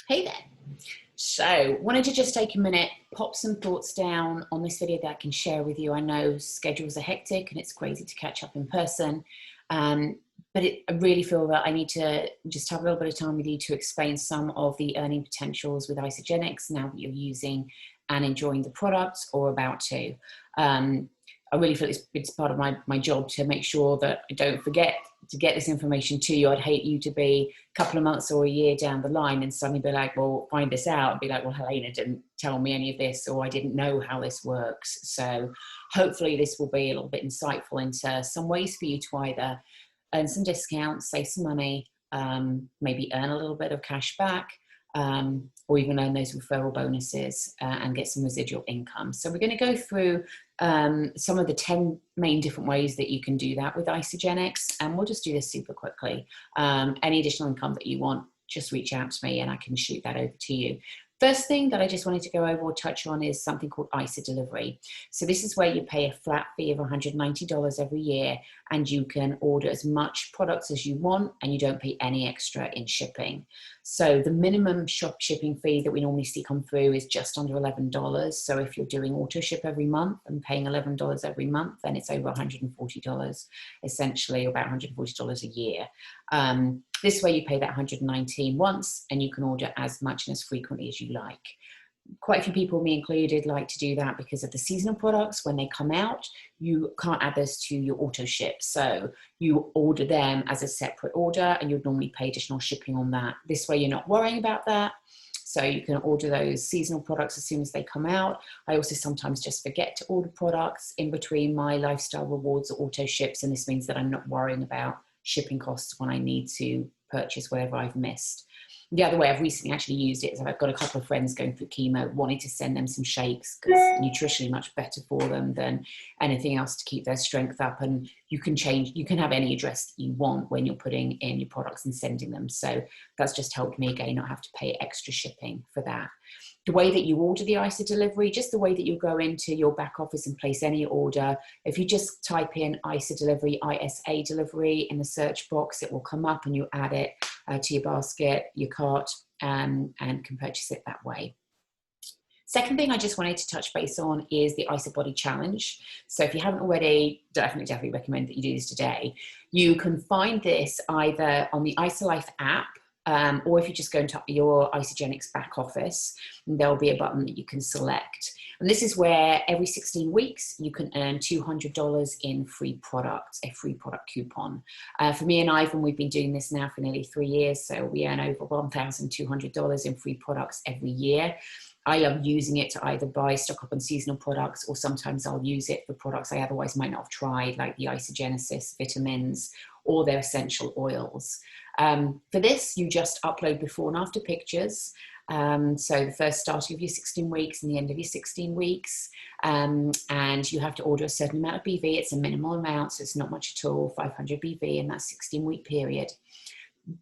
Hey there. So, wanted to just take a minute, pop some thoughts down on this video that I can share with you. I know schedules are hectic and it's crazy to catch up in person, um, but I really feel that I need to just have a little bit of time with you to explain some of the earning potentials with Isagenix now that you're using and enjoying the products or about to. Um, I really feel it's part of my job to make sure that I don't forget to get this information to you. I'd hate you to be a couple of months or a year down the line and suddenly be like, well, find this out, and be like, well, Helena didn't tell me any of this, or I didn't know how this works. So hopefully this will be a little bit insightful into some ways for you to either earn some discounts, save some money, maybe earn a little bit of cash back, or even earn those referral bonuses and get some residual income. So we're going to go through some of the 10 main different ways that you can do that with Isagenix, and we'll just do this super quickly. Any additional income that you want, just reach out to me and I can shoot that over to you. First thing that I just wanted to go over or touch on is something called ISA delivery. So this is where you pay a flat fee of $190 every year and you can order as much products as you want and you don't pay any extra in shipping. So the minimum shop shipping fee that we normally see come through is just under $11. So if you're doing auto ship every month and paying $11 every month, then it's over $140, essentially about $140 a year. This way you pay that $119 once and you can order as much and as frequently as you like. Quite a few people, me included, like to do that because of the seasonal products. When they come out, you can't add those to your auto ship. So you order them as a separate order and you'd normally pay additional shipping on that. This way you're not worrying about that. So you can order those seasonal products as soon as they come out. I also sometimes just forget to order products in between my lifestyle rewards or auto ships. And this means that I'm not worrying about shipping costs when I need to purchase whatever I've missed. The other way I've recently actually used it is I've got a couple of friends going through chemo, wanting to send them some shakes because nutritionally much better for them than anything else to keep their strength up. And you can have any address that you want when you're putting in your products and sending them. So that's just helped me again not have to pay extra shipping for that. The way that you order the ISA delivery, just the way that you go into your back office and place any order, if you just type in ISA delivery, ISA delivery in the search box, it will come up and you add it to your basket, your cart, and can purchase it that way. Second thing I just wanted to touch base on is the ISA Body Challenge. So if you haven't already, definitely recommend that you do this today. You can find this either on the ISA Life app, or if you just go into your Isagenix back office, there'll be a button that you can select. And this is where every 16 weeks you can earn $200 in free products, a free product coupon. For me and Ivan, we've been doing this now for nearly 3 years, so we earn over $1,200 in free products every year. I love using it to either buy stock up on seasonal products, or sometimes I'll use it for products I otherwise might not have tried, like the Isagenesis vitamins or their essential oils. For this, you just upload before and after pictures. So the first start of your 16 weeks and the end of your 16 weeks. And you have to order a certain amount of BV. It's a minimal amount, so it's not much at all, 500 BV in that 16-week period.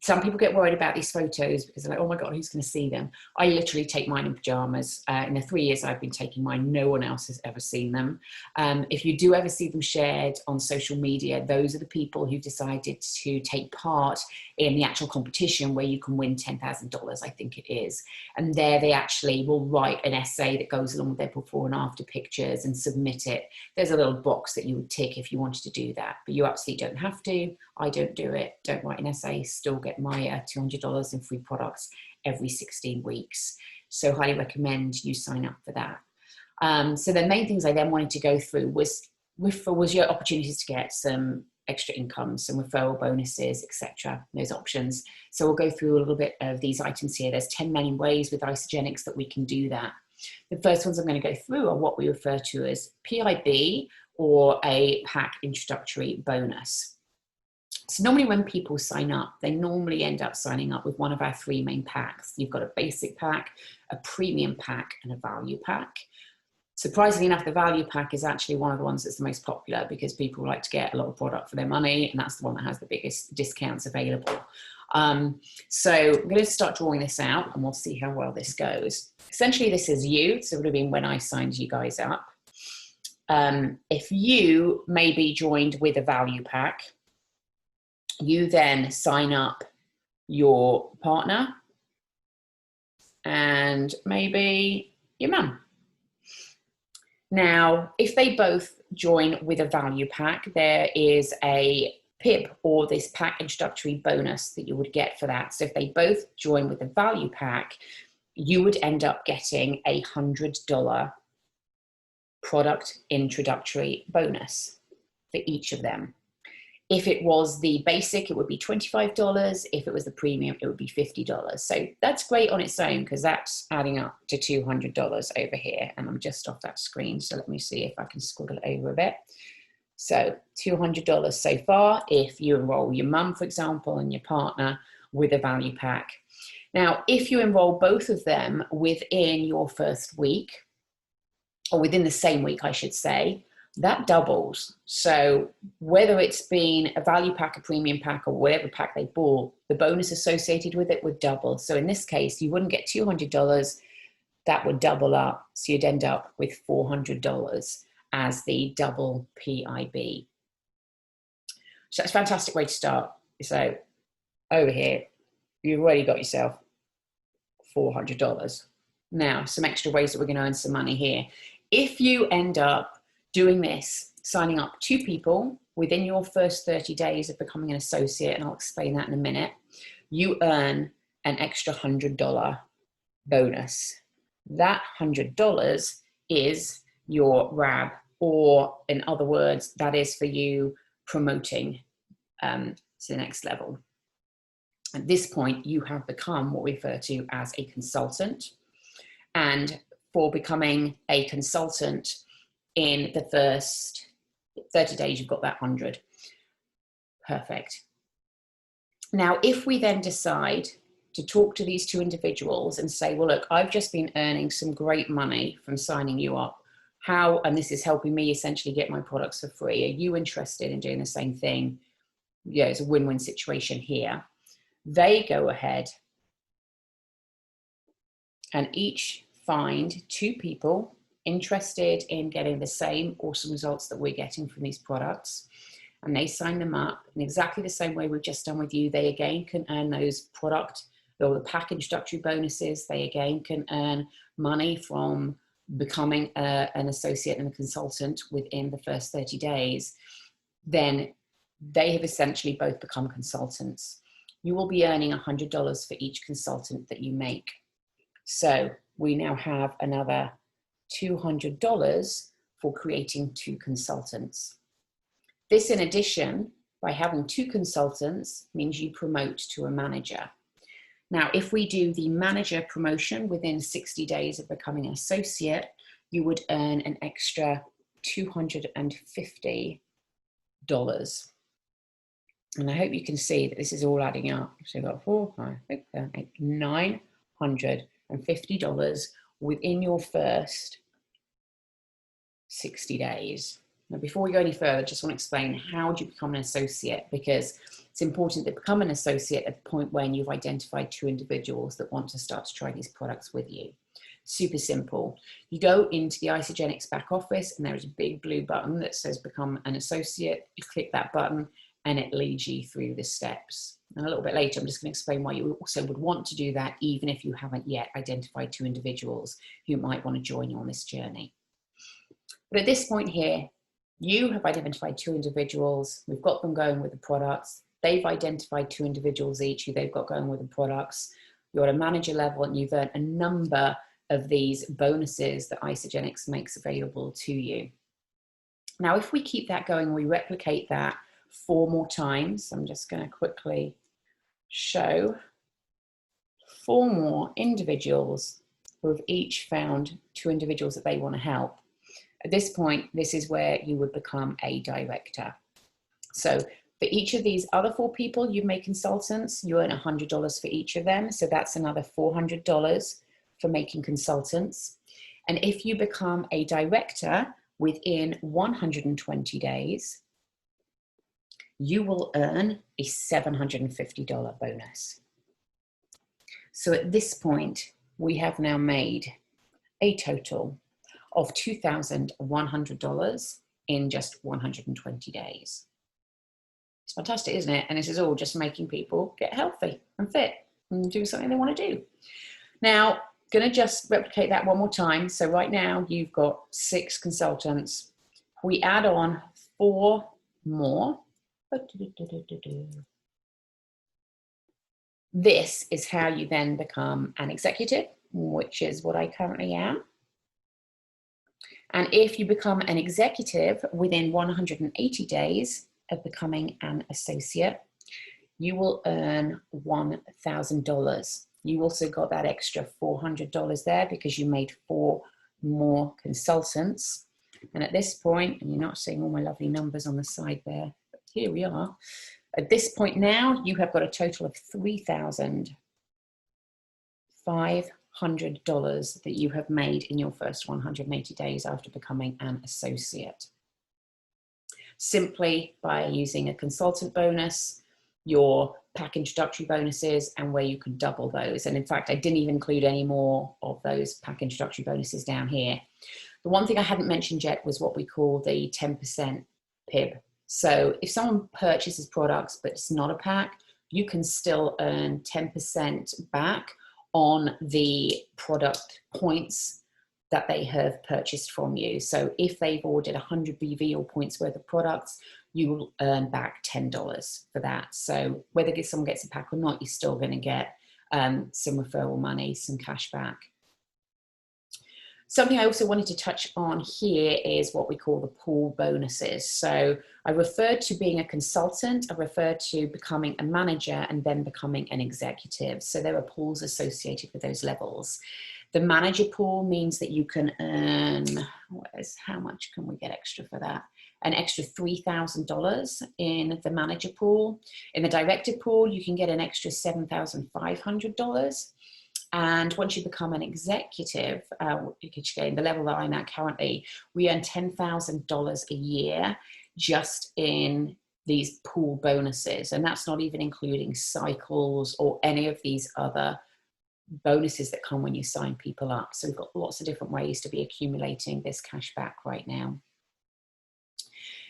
Some people get worried about these photos because they're like, oh my God, who's going to see them? I literally take mine in pajamas. In the 3 years I've been taking mine, no one else has ever seen them. If you do ever see them shared on social media, those are the people who decided to take part in the actual competition where you can win $10,000, I think it is. And there they actually will write an essay that goes along with their before and after pictures and submit it. There's a little box that you would tick if you wanted to do that, but you absolutely don't have to. I don't do it. Don't write an essay. Still get my $200 in free products every 16 weeks. So highly recommend you sign up for that. So the main things I then wanted to go through was your opportunities to get some extra income, some referral bonuses, etc. Those options. So we'll go through a little bit of these items here. There's 10 main ways with Isagenix that we can do that. The first ones I'm going to go through are what we refer to as PIB, or a pack introductory bonus. So normally when people sign up, they normally end up signing up with one of our 3 main packs. You've got a basic pack, a premium pack, and a value pack. Surprisingly enough, the value pack is actually one of the ones that's the most popular because people like to get a lot of product for their money, and that's the one that has the biggest discounts available. So I'm going to start drawing this out and we'll see how well this goes. Essentially, this is you. So it would have been when I signed you guys up. If you maybe joined with a value pack, you then sign up your partner and maybe your mum. Now, if they both join with a value pack, there is a PIP, or this pack introductory bonus, that you would get for that. So if they both join with a value pack, you would end up getting $100 product introductory bonus for each of them. If it was the basic, it would be $25. If it was the premium, it would be $50. So that's great on its own, because that's adding up to $200 over here. And I'm just off that screen. So let me see if I can squiggle it over a bit. So $200 so far if you enroll your mum, for example, and your partner with a value pack. Now, if you enroll both of them within your first week, or within the same week, I should say, that doubles. So whether it's been a value pack, a premium pack, or whatever pack they bought, the bonus associated with it would double. So in this case, you wouldn't get $200, that would double up. So you'd end up with $400 as the double PIB. So that's a fantastic way to start. So over here, you've already got yourself $400. Now, some extra ways that we're going to earn some money here. If you end up doing this, signing up 2 people within your first 30 days of becoming an associate, and I'll explain that in a minute, you earn an extra $100 bonus. That $100 is your RAB, or in other words, that is for you promoting to the next level. At this point, you have become what we refer to as a consultant. And for becoming a consultant in the first 30 days, you've got that 100. Perfect. Now, if we then decide to talk to these 2 individuals and say, well, look, I've just been earning some great money from signing you up. How, and this is helping me essentially get my products for free. Are you interested in doing the same thing? Yeah, it's a win-win situation here. They go ahead and each find 2 people interested in getting the same awesome results that we're getting from these products, and they sign them up in exactly the same way we've just done with you. They again can earn those product or the pack introductory bonuses. They again can earn money from becoming an associate and a consultant within the first 30 days. Then they have essentially both become consultants. You will be earning $100 for each consultant that you make. So we now have another $200 for creating 2 consultants. This, in addition, by having 2 consultants, means you promote to a manager. Now, if we do the manager promotion within 60 days of becoming an associate, you would earn an extra $250. And I hope you can see that this is all adding up. So we've got 4, 5, 6, 7, 8, $950 within your first 60 days. Now, before we go any further, I just want to explain how do you become an associate, because it's important to become an associate at the point when you've identified 2 individuals that want to start to try these products with you. Super simple. You go into the Isagenix back office and there is a big blue button that says become an associate. You click that button and it leads you through the steps. And a little bit later, I'm just going to explain why you also would want to do that, even if you haven't yet identified 2 individuals who might want to join you on this journey. But at this point here, you have identified 2 individuals. We've got them going with the products. They've identified 2 individuals each who they've got going with the products. You're at a manager level and you've earned a number of these bonuses that Isagenix makes available to you. Now, if we keep that going, we replicate that 4 more times. I'm just going to quickly show 4 more individuals who have each found 2 individuals that they want to help. At this point, this is where you would become a director. So for each of these other 4 people you've made consultants, you earn $100 for each of them. So that's another $400 for making consultants. And if you become a director within 120 days, you will earn a $750 bonus. So at this point, we have now made a total of $2,100 in just 120 days. It's fantastic, isn't it? And this is all just making people get healthy and fit and do something they want to do. Now, Going to just replicate that one more time. So right now you've got 6 consultants. We add on 4 more. This is how you then become an executive, which is what I currently am. And if you become an executive within 180 days of becoming an associate, you will earn $1,000. You also got that extra $400 there because you made 4 more consultants. And at this point, and you're not seeing all my lovely numbers on the side there, but here we are. At this point now, you have got a total of $3,500 that you have made in your first 180 days after becoming an associate. Simply by using a consultant bonus, your pack introductory bonuses, and where you can double those. And in fact, I didn't even include any more of those pack introductory bonuses down here. The one thing I hadn't mentioned yet was what we call the 10% PIB. So if someone purchases products, but it's not a pack, you can still earn 10% back on the product points that they have purchased from you. So if they've ordered 100 BV or points worth of products, you will earn back $10 for that. So whether someone gets a pack or not, you're still going to get some referral money, some cash back. Something I also wanted to touch on here is what we call the pool bonuses. So I referred to being a consultant, I referred to becoming a manager, and then becoming an executive. So there are pools associated with those levels. The manager pool means that you can earn, how much can we get extra for that? An extra $3,000 in the manager pool. In the director pool, you can get an extra $7,500. And once you become an executive, the level that I'm at currently, we earn $10,000 a year just in these pool bonuses. And that's not even including cycles or any of these other bonuses that come when you sign people up. So we've got lots of different ways to be accumulating this cash back right now.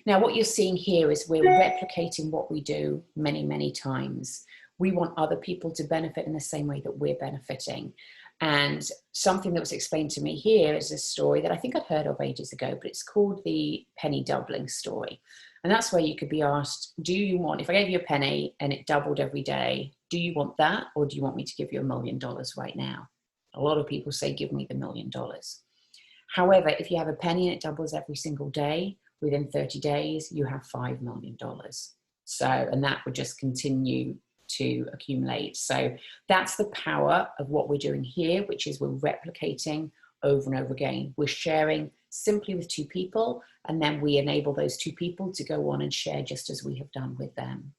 Now, what you're seeing here is we're replicating what we do many, many times. We want other people to benefit in the same way that we're benefiting. And something that was explained to me here is a story that I think I'd heard of ages ago, but it's called the penny doubling story. And that's where you could be asked, do you want, if I gave you a penny and it doubled every day, do you want that? Or do you want me to give you $1 million right now? A lot of people say, give me the $1 million. However, if you have a penny and it doubles every single day, within 30 days, you have $5 million. So, and that would just continue to accumulate. So that's the power of what we're doing here, which is we're replicating over and over again. We're sharing simply with 2 people, and then we enable those 2 people to go on and share just as we have done with them.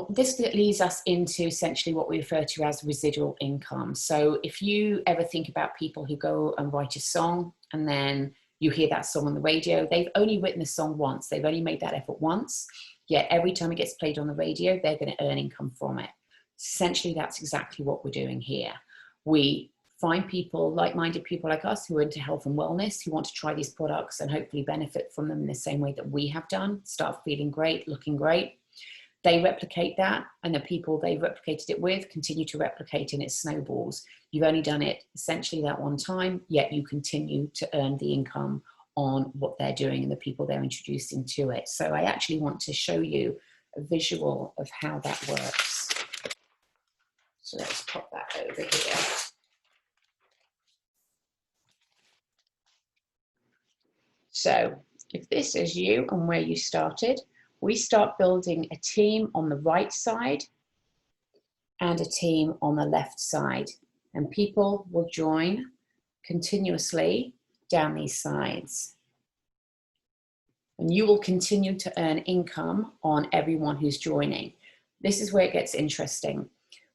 This leads us into essentially what we refer to as residual income. So if you ever think about people who go and write a song and then you hear that song on the radio, they've only written the song once, they've only made that effort once, yet every time it gets played on the radio, they're going to earn income from it. Essentially, that's exactly what we're doing here. We find people, like-minded people like us, who are into health and wellness, who want to try these products and hopefully benefit from them in the same way that we have done, start feeling great, looking great. They replicate that, and the people they've replicated it with continue to replicate, and it snowballs. You've only done it essentially that one time, yet you continue to earn the income on what they're doing and the people they're introducing to it. So I actually want to show you a visual of how that works. So let's pop that over here. So if this is you and where you started, we start building a team on the right side and a team on the left side. And people will join continuously down these sides. And you will continue to earn income on everyone who's joining. This is where it gets interesting.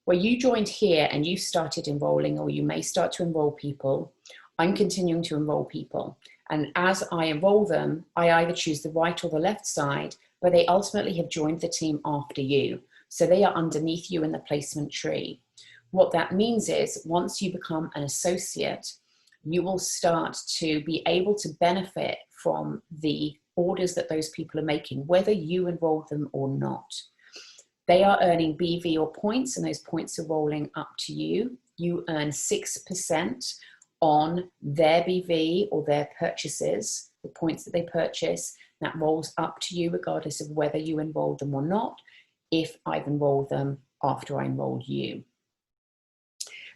Where you joined here and you started enrolling, or you may start to enroll people, I'm continuing to enroll people. And as I enroll them, I either choose the right or the left side, but they ultimately have joined the team after you. So they are underneath you in the placement tree. What that means is once you become an associate, you will start to be able to benefit from the orders that those people are making, whether you enroll them or not. They are earning BV or points, and those points are rolling up to you. You earn 6% on their BV or their purchases, the points that they purchase. That rolls up to you regardless of whether you enrolled them or not, if I've enrolled them after I enrolled you.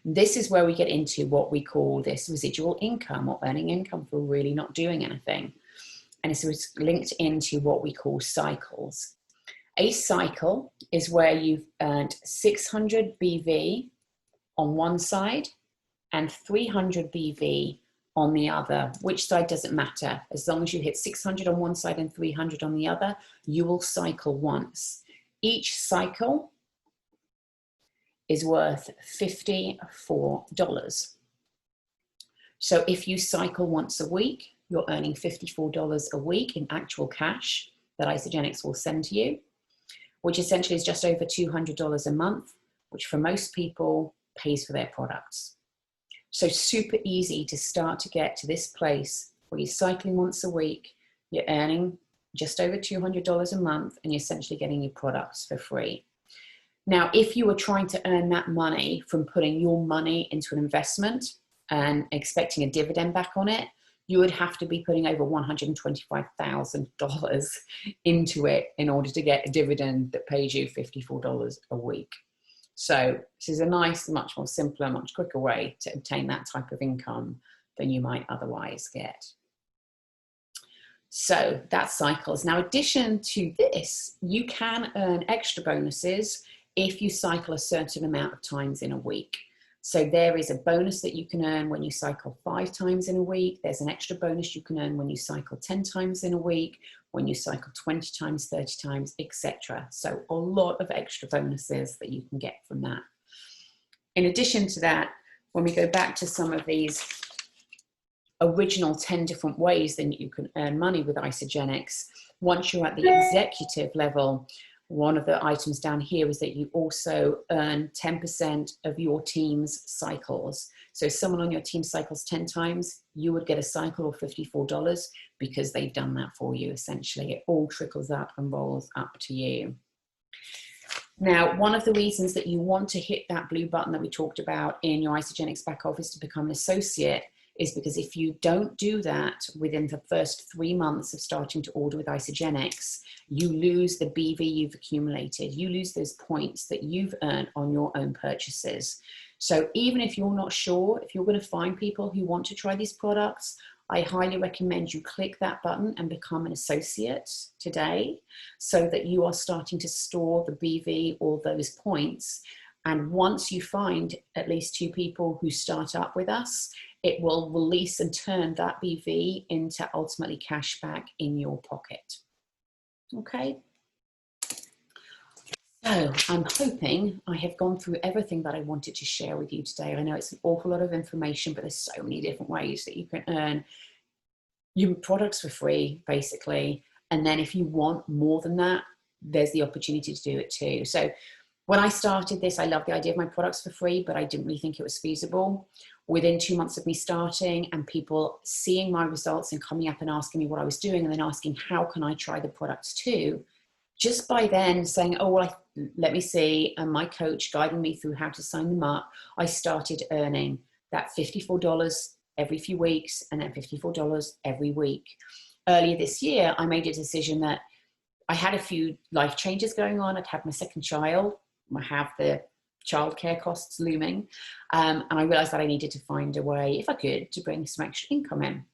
This is where we get into what we call this residual income, or earning income for really not doing anything. And so it's linked into what we call cycles. A cycle is where you've earned 600 BV on one side and 300 BV on the other. Which side doesn't matter. As long as you hit 600 on one side and 300 on the other, you will cycle once. Each cycle is worth $54. So if you cycle once a week, you're earning $54 a week in actual cash that Isagenix will send to you, which essentially is just over $200 a month, which for most people pays for their products. So super easy to start to get to this place where you're cycling once a week, you're earning just over $200 a month, and you're essentially getting your products for free. Now, if you were trying to earn that money from putting your money into an investment and expecting a dividend back on it, you would have to be putting over $125,000 into it in order to get a dividend that pays you $54 a week. So this is a nice, much more simpler, much quicker way to obtain that type of income than you might otherwise get. So that's cycles. Now, in addition to this, you can earn extra bonuses if you cycle a certain amount of times in a week. So there is a bonus that you can earn when you cycle 5 times in a week. There's an extra bonus you can earn when you cycle 10 times in a week, when you cycle 20 times, 30 times, etc. So a lot of extra bonuses that you can get from that. In addition to that, when we go back to some of these original 10 different ways that you can earn money with Isagenix, once you're at the executive level, one of the items down here is that you also earn 10% of your team's cycles. So if someone on your team cycles 10 times, you would get a cycle of $54 because they've done that for you, essentially. It all trickles up and rolls up to you. Now, one of the reasons that you want to hit that blue button that we talked about in your Isagenix back office to become an associate is because if you don't do that within the first 3 months of starting to order with Isagenix, you lose the BV you've accumulated. You lose those points that you've earned on your own purchases. So even if you're not sure, if you're going to find people who want to try these products, I highly recommend you click that button and become an associate today so that you are starting to store the BV or those points. And once you find at least 2 people who start up with us, it will release and turn that BV into ultimately cash back in your pocket. Okay. So I'm hoping I have gone through everything that I wanted to share with you today. I know it's an awful lot of information, but there's so many different ways that you can earn your products for free, basically. And then if you want more than that, there's the opportunity to do it too. So when I started this, I loved the idea of my products for free, but I didn't really think it was feasible. Within 2 months of me starting and people seeing my results and coming up and asking me what I was doing and then asking, how can I try the products too? Just by then saying, oh, well, let me see, and my coach guiding me through how to sign them up, I started earning that $54 every few weeks and then $54 every week. Earlier this year, I made a decision that I had a few life changes going on. I'd had my second child. I have the childcare costs looming. And I realized that I needed to find a way, if I could, to bring some extra income in.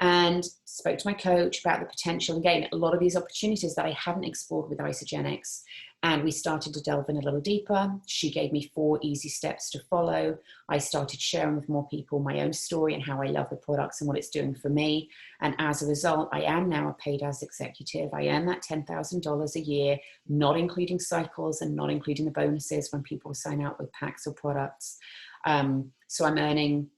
And spoke to my coach about the potential, again, a lot of these opportunities that I hadn't explored with Isagenix. And we started to delve in a little deeper. She gave me 4 easy steps to follow. I started sharing with more people my own story and how I love the products and what it's doing for me. And as a result, I am now a paid as executive. I earn that $10,000 a year, not including cycles and not including the bonuses when people sign out with packs or products. So I'm earning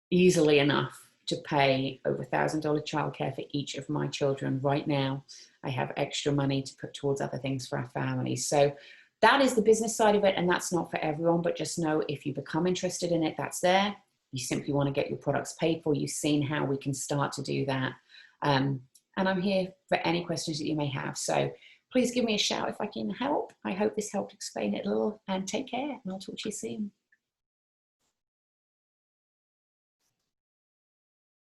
easily enough to pay over $1,000 childcare for each of my children right now. I have extra money to put towards other things for our family. So that is the business side of it, and that's not for everyone, but just know if you become interested in it, that's there. You simply want to get your products paid for. You've seen how we can start to do that. And I'm here for any questions that you may have. So Please give me a shout if I can help. I hope this helped explain it a little, and take care, and I'll talk to you soon.